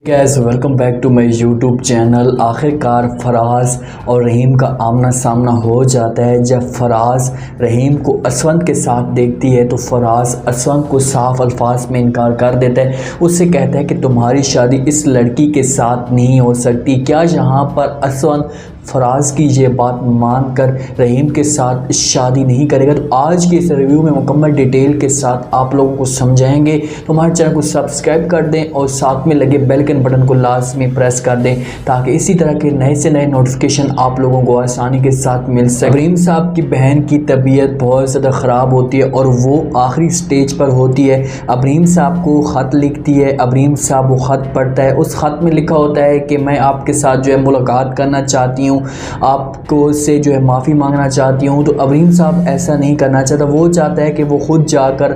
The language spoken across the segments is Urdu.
Gaze welcome back to my YouTube channel. آخرکار فراز اور رحیم کا آمنا سامنا ہو جاتا ہے۔ جب فراز رحیم کو اسود کے ساتھ دیکھتی ہے تو فراز اسود کو صاف الفاظ میں انکار کر دیتا ہے۔ اس سے کہتا ہے کہ تمہاری شادی اس لڑکی کے ساتھ نہیں ہو سکتی۔ کیا یہاں پر اسود فراز کی یہ بات مان کر رحیم کے ساتھ شادی نہیں کرے گا؟ تو آج کے اس ریویو میں مکمل ڈیٹیل کے ساتھ آپ لوگوں کو سمجھائیں گے۔ تو ہمارے چینل کو سبسکرائب کر دیں اور ساتھ میں لگے بیل کے بٹن کو لازمی پریس کر دیں تاکہ اسی طرح کے نئے سے نئے نوٹیفیکیشن آپ لوگوں کو آسانی کے ساتھ مل سکے۔ ابراہیم صاحب کی بہن کی طبیعت بہت زیادہ خراب ہوتی ہے اور وہ آخری سٹیج پر ہوتی ہے۔ ابراہیم صاحب کو خط لکھتی ہے، ابراہیم صاحب وہ خط پڑھتا ہے۔ اس خط میں لکھا ہوتا ہے کہ میں آپ کے ساتھ ملاقات کرنا چاہتی ہوں، آپ کو سے معافی مانگنا چاہتی ہوں۔ تو ابراہیم صاحب ایسا نہیں کرنا چاہتا، وہ چاہتا ہے کہ وہ خود جا کر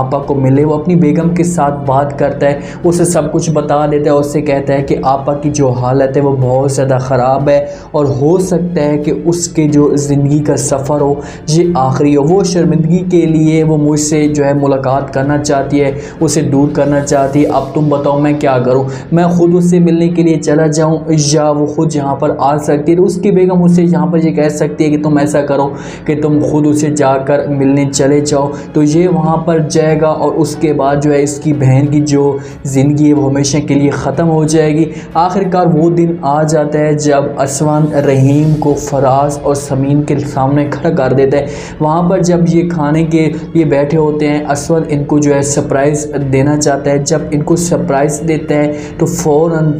آپا کو ملے۔ وہ اپنی بیگم کے ساتھ بات کرتا ہے، اسے سب کچھ بتا دیتا ہے، اس سے کہتا ہے کہ آپا کی جو حالت ہے وہ بہت زیادہ خراب ہے اور ہو سکتا ہے کہ اس کے جو زندگی کا سفر ہو یہ آخری ہو۔ وہ شرمندگی کے لیے وہ مجھ سے ملاقات کرنا چاہتی ہے، اسے دور کرنا چاہتی ہے۔ اب تم بتاؤ میں کیا کروں؟ میں خود اس سے ملنے کے لیے چلا جاؤں یا وہ خود یہاں پر آ سکتی ہے؟ تو اس کی بیگم اسے یہاں پر یہ کہہ سکتی ہے کہ تم ایسا کرو کہ تم خود اسے جا کر ملنے چلے جاؤ۔ تو یہ وہاں پر جائے گا اور اس کے بعد اس کی بہن کی جو زندگی ہے وہ ہمیشہ کے لیے ختم ہو جائے گی۔ آخرکار وہ دن آ جاتا ہے جب اسود رحیم کو فراز اور سمین کے سامنے کھڑا کر دیتا ہے۔ وہاں پر جب یہ کھانے کے لیے بیٹھے ہوتے ہیں، اسود ان کو سرپرائز دینا چاہتا ہے۔ جب ان کو سرپرائز دیتا ہے تو فوراً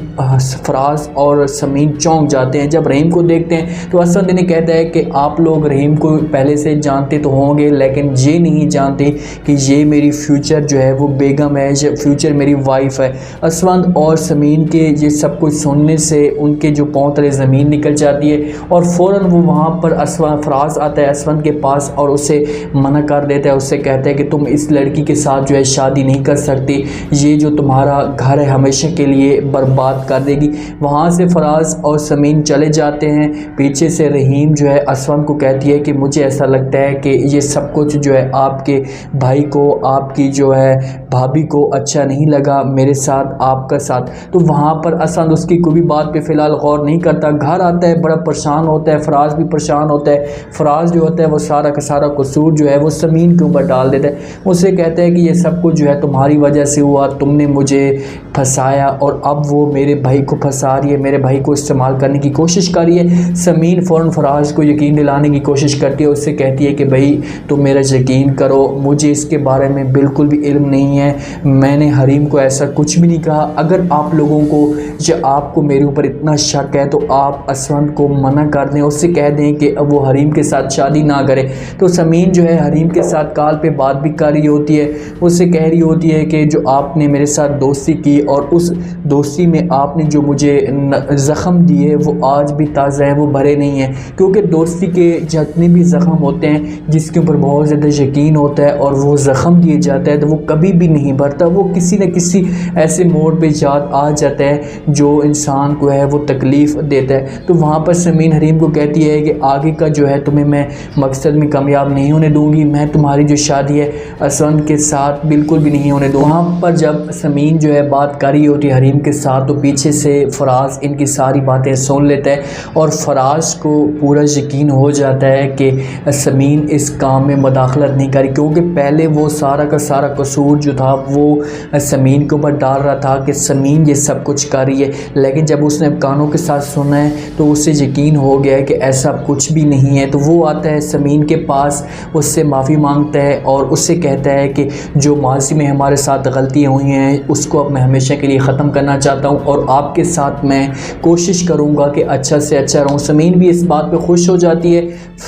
فراز اور سمین چونک جاتے ہیں۔ جب رحیم کو دیکھتے ہیں تو اسود انہیں کہتا ہے کہ آپ لوگ رحیم کو پہلے سے جانتے تو ہوں گے لیکن یہ نہیں جانتے کہ یہ میری فیوچر وہ بیگم ہے، یہ فیوچر میری وائف ہے۔ اسود اور سمین کے یہ سب کچھ سننے سے ان کے جو پاؤں تلے زمین نکل جاتی ہے اور فوراً وہ وہاں پر فراز آتا ہے اسود کے پاس اور اسے منع کر دیتا ہے۔ اسے کہتا ہے کہ تم اس لڑکی کے ساتھ شادی نہیں کر سکتی، یہ جو تمہارا گھر ہے ہمیشہ کے لیے برباد کر دے گی۔ وہاں سے فراز اور سمین چلے جاتے ہیں۔ پیچھے سے رحیم اسود کو کہتی ہے کہ مجھے ایسا لگتا ہے کہ یہ سب کچھ آپ کے بھائی کو، آپ کی بھابھی کو اچھا نہیں لگا میرے ساتھ، آپ کا ساتھ۔ تو وہاں پر اسود اس کی کوئی بھی بات پہ فی الحال غور نہیں کرتا۔ گھر آتا ہے، بڑا پریشان ہوتا ہے، فراز بھی پریشان ہوتا ہے۔ فراز ہوتا ہے وہ سارا کا سارا قصور وہ سمین کے اوپر ڈال دیتا ہے۔ اسے کہتا ہے کہ یہ سب کچھ تمہاری وجہ سے ہوا، تم نے مجھے پھنسایا اور اب وہ میرے بھائی کو پھنسا رہی ہے، میرے بھائی کو استعمال کرنے کی کوشش کر رہی ہے۔ سمین فوراً فراز کو یقین دلانے کی کوشش کرتی ہے، اس سے کہتی ہے کہ بھائی تم میرا یقین کرو، مجھے اس کے بارے میں بالکل بھی علم نہیں ہے، میں نے حریم کو ایسا کچھ بھی نہیں کہا۔ اگر آپ لوگوں کو یا آپ کو میرے اوپر اتنا شک ہے تو آپ اسود کو منع کر دیں، اس سے کہہ دیں کہ اب وہ حریم کے ساتھ شادی نہ کرے۔ تو سمین حریم کے ساتھ کال پہ بات بھی کر رہی ہوتی ہے، اس سے کہہ رہی ہوتی ہے کہ جو آپ نے میرے ساتھ دوستی کی اور اس دوستی میں آپ نے جو مجھے زخم دیے وہ آج بھی تازہ ہیں، وہ بھرے نہیں ہیں، کیونکہ دوستی کے جتنے بھی زخم ہوتے ہیں جس کے اوپر بہت زیادہ یقین ہوتا ہے اور وہ زخم دیے جاتا ہے تو وہ کبھی بھی نہیں بھرتا، وہ کسی نہ کسی ایسے موڑ پہ آ جاتا ہے جو انسان کو وہ تکلیف دیتا ہے۔ تو وہاں پر سمین حریم کو کہتی ہے کہ آگے کا تمہیں میں مقصد میں کامیاب نہیں ہونے دوں گی، میں تمہاری جو شادی ہے اسود کے ساتھ بالکل بھی نہیں ہونے دوں۔ وہاں پر جب سمین بات کر رہی ہوتی ہے حریم کے ساتھ تو پیچھے سے فراز ان کی ساری باتیں سن لیتا ہے اور فراز کو پورا یقین ہو جاتا ہے کہ سمین اس کام میں مداخلت نہیں کری، کیونکہ پہلے وہ سارا کا سارا قصور تھا وہ سمین کے اوپر ڈال رہا تھا کہ سمین یہ سب کچھ کر رہی ہے، لیکن جب اس نے کانوں کے ساتھ سنا ہے تو اسے یقین ہو گیا ہے کہ ایسا کچھ بھی نہیں ہے۔ تو وہ آتا ہے سمین کے پاس، اس سے معافی مانگتا ہے اور اس سے کہتا ہے کہ جو ماضی میں ہمارے ساتھ غلطیاں ہوئی ہیں اس کو اب میں ہمیشہ کے لیے ختم کرنا چاہتا ہوں اور آپ کے ساتھ میں کوشش کروں گا کہ اچھا سے اچھا رہوں۔ سمین بھی اس بات پہ خوش ہو جاتی ہے۔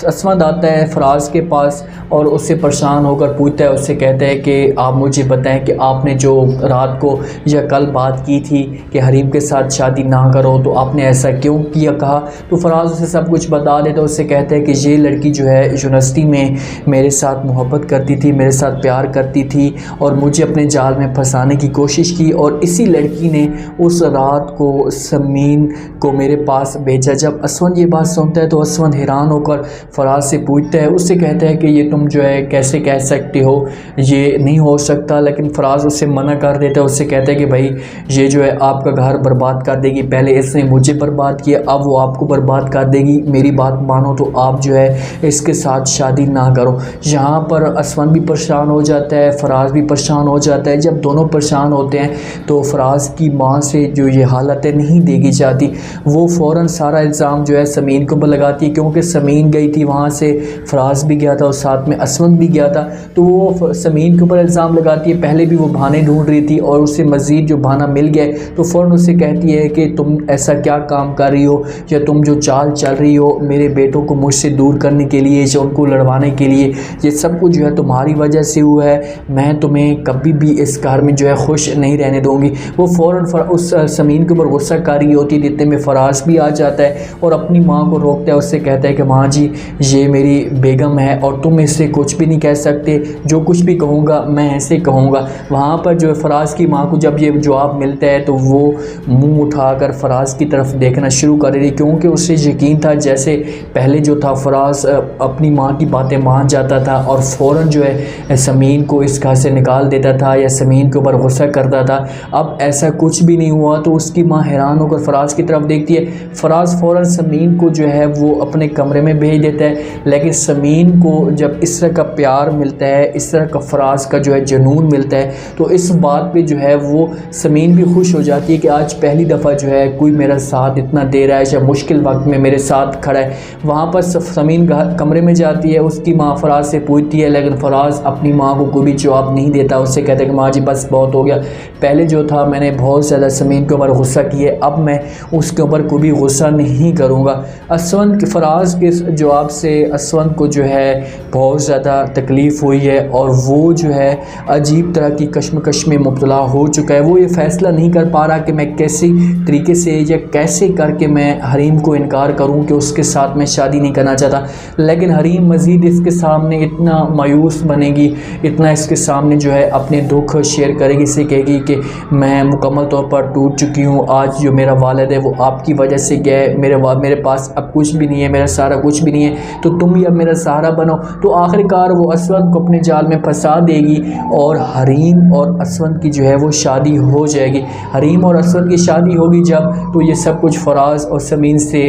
اسود آتا ہے فراز کے پاس اور اس سے پریشان ہو کر پوچھتا ہے، اس سے کہتا ہے کہ آپ مجھے بتائیں کہ آپ نے جو رات کو یا کل بات کی تھی کہ حریم کے ساتھ شادی نہ کرو تو آپ نے ایسا کیوں کہا؟ تو فراز اسے سب کچھ بتا دیتا ہے، اس سے کہتا ہے کہ یہ لڑکی یونیورسٹی میں میرے ساتھ محبت کرتی تھی، میرے ساتھ پیار کرتی تھی اور مجھے اپنے جال میں پھنسانے کی کوشش کی اور اسی لڑکی نے اس رات کو سمین کو میرے پاس بھیجا جب اسود یہ بات سنتا ہے تو اسود حیران ہو کر فراز سے پوچھتا ہے، اس سے کہتا ہے کہ یہ تم جو ہے کیسے کہہ سکتے ہو، یہ نہیں ہو سکتا۔ لیکن فراز اس سے منع کر دیتا ہے، اس سے کہتا ہے کہ بھائی یہ جو ہے آپ کا گھر برباد کر دے گی، پہلے اس نے مجھے برباد کیا، اب وہ آپ کو برباد کر دے گی، میری بات مانو تو آپ جو ہے اس کے ساتھ شادی نہ کرو۔ یہاں پر اسود بھی پریشان ہو جاتا ہے، فراز بھی پریشان ہو جاتا ہے۔ جب دونوں پریشان ہوتے ہیں تو فراز کی ماں سے جو یہ حالتیں نہیں دیکھی جاتی، وہ فوراً سارا الزام جو ہے سمین کے اوپر لگاتی ہے، کیونکہ سمین گئی تھی وہاں سے، فراز بھی گیا تھا اور ساتھ میں اسود بھی گیا تھا، تو وہ سمین کے اوپر الزام لگاتی ہے۔ پہلے بھی وہ بہانے ڈھونڈ رہی تھی اور اسے مزید جو بہانہ مل گیا تو فوراً اسے کہتی ہے کہ تم ایسا کیا کام کر رہی ہو، یا تم جو چال چل رہی ہو میرے بیٹوں کو مجھ سے دور کرنے کے لیے یا ان کو لڑوانے کے لیے، یہ سب کچھ جو ہے تمہاری وجہ سے ہوا ہے، میں تمہیں کبھی بھی اس گھر میں جو ہے خوش نہیں رہنے دوں گی۔ وہ فوراً اس سمین کے اوپر غصہ کر رہی ہوتی ہے، جتنے میں فراز بھی آ جاتا ہے اور اپنی ماں کو روکتا ہے، اس سے کہتا ہے کہ ماں جی یہ میری بیگم ہے اور تم اس سے کچھ بھی نہیں کہہ سکتے، جو کچھ بھی کہوں گا میں ایسے کہوں گا۔ وہاں پر جو فراز کی ماں کو جب یہ جواب ملتا ہے تو وہ منہ اٹھا کر فراز کی طرف دیکھنا شروع کر رہی، کیونکہ اسے یقین تھا جیسے پہلے جو تھا فراز اپنی ماں کی باتیں مان جاتا تھا اور فوراً جو ہے سمین کو اس گھر سے نکال دیتا تھا یا سمین کے اوپر غصہ کرتا تھا، اب ایسا کچھ بھی نہیں ہوا۔ تو اس کی ماں حیران ہو کر فراز کی طرف دیکھتی ہے، فراز فوراً سمین کو جو ہے وہ اپنے کمرے میں بھیج دیتا ہے، لیکن سمین کو جب اس طرح کا پیار ملتا ہے، اس طرح کا فراز کا جو ہے جنون ملتا ہے، تو اس بات پہ جو ہے وہ سمین بھی خوش ہو جاتی ہے کہ آج پہلی دفعہ جو ہے کوئی میرا ساتھ اتنا دے رہا ہے یا مشکل وقت میں میرے ساتھ کھڑا ہے۔ وہاں پر سمین کمرے میں جاتی ہے، اس کی ماں فراز سے پوچھتی ہے، لیکن فراز اپنی ماں کو کوئی بھی جواب نہیں دیتا، اس سے کہتا ہے کہ ماں جی بس بہت ہو گیا، پہلے جو تھا میں نے بہت زیادہ سمین کے اوپر غصہ کیا، اب میں اس کے اوپر کوئی بھی غصہ نہیں کروں گا۔ اسود کے فراز کے جواب سے اسود کو جو ہے بہت زیادہ تکلیف ہوئی ہے اور وہ جو ہے عجیب طرح کی کشمکش میں مبتلا ہو چکا ہے۔ وہ یہ فیصلہ نہیں کر پا رہا کہ میں کیسی طریقے سے یا کیسے کر کے میں حریم کو انکار کروں کہ اس کے ساتھ میں شادی نہیں کرنا چاہتا، لیکن حریم مزید اس کے سامنے اتنا مایوس بنے گی، اتنا اس کے سامنے جو ہے اپنے دکھ شیئر کرے گی، اسے کہے گی کہ میں مکمل طور پر ٹوٹ چکی ہوں، آج جو میرا والد ہے وہ آپ کی وجہ سے گیا ہے، میرے پاس اب کچھ بھی نہیں ہے، میرا سہارا کچھ بھی نہیں ہے، تو تم ہی اب میرا سہارا بنو۔ تو آخر کار وہ اسود کو اپنے جال میں پھنسا دے گی اور حریم اور اسود کی جو ہے وہ شادی ہو جائے گی۔ حریم اور اسود کی شادی ہوگی جب، تو یہ سب کچھ فراز اور سمین سے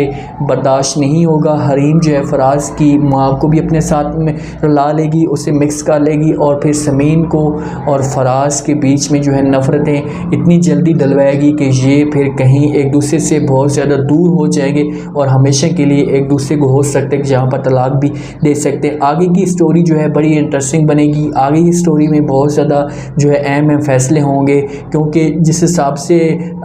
برداشت نہیں ہوگا۔ حریم جو ہے فراز کی ماں کو بھی اپنے ساتھ میں رلا لے گی، اسے مکس کر لے گی اور پھر سمین کو اور فراز کے بیچ میں جو ہے نفرتیں اتنی جلدی ڈلوائے گی کہ یہ پھر کہیں ایک دوسرے سے بہت زیادہ دور ہو جائیں گے اور ہمیشہ کے لیے ایک دوسرے کو ہو سکتے کہ جہاں پر طلاق بھی دے سکتے ہیں۔ آگے کی سٹوری جو ہے بڑی انٹرسٹنگ بنے گی، آگے کی سٹوری میں بہت زیادہ جو ہے اہم فیصلے ہوں گے، کیونکہ جس حساب سے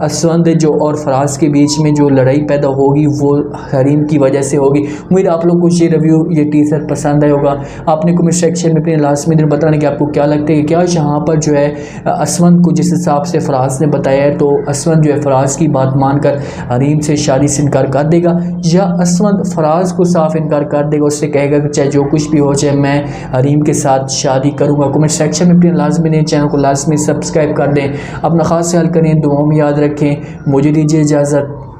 اسود جو اور فراز کے بیچ میں جو لڑائی پیدا ہوگی وہ حریم کی وجہ سے ہوگی۔ امید آپ لوگ کو یہ ریویو یہ ٹیزر پسند آئے ہوگا۔ آپ نے کمنٹ سیکشن میں اپنے لازمی دن بتانا کہ آپ کو کیا لگتا ہے کہ کیا یہاں پر جو ہے اسود کو جس حساب سے فراز نے بتایا ہے تو اسود جو ہے فراز کی بات مان کر حریم سے شادی سے انکار کر دے گا، یا اسود فراز کو صاف انکار کر دے گا، اس سے کہے گا کہ چاہے جو کچھ بھی ہو جائے میں حریم کے ساتھ شادی کروں گا۔ کمنٹ سیکشن میں اپنے لازمی دن چینل کو لازمی سبسکرائب کر دیں، اپنا خاص خیال کریں، دعاؤں میں یاد رکھیں۔ مجھے دیجیے اجازت۔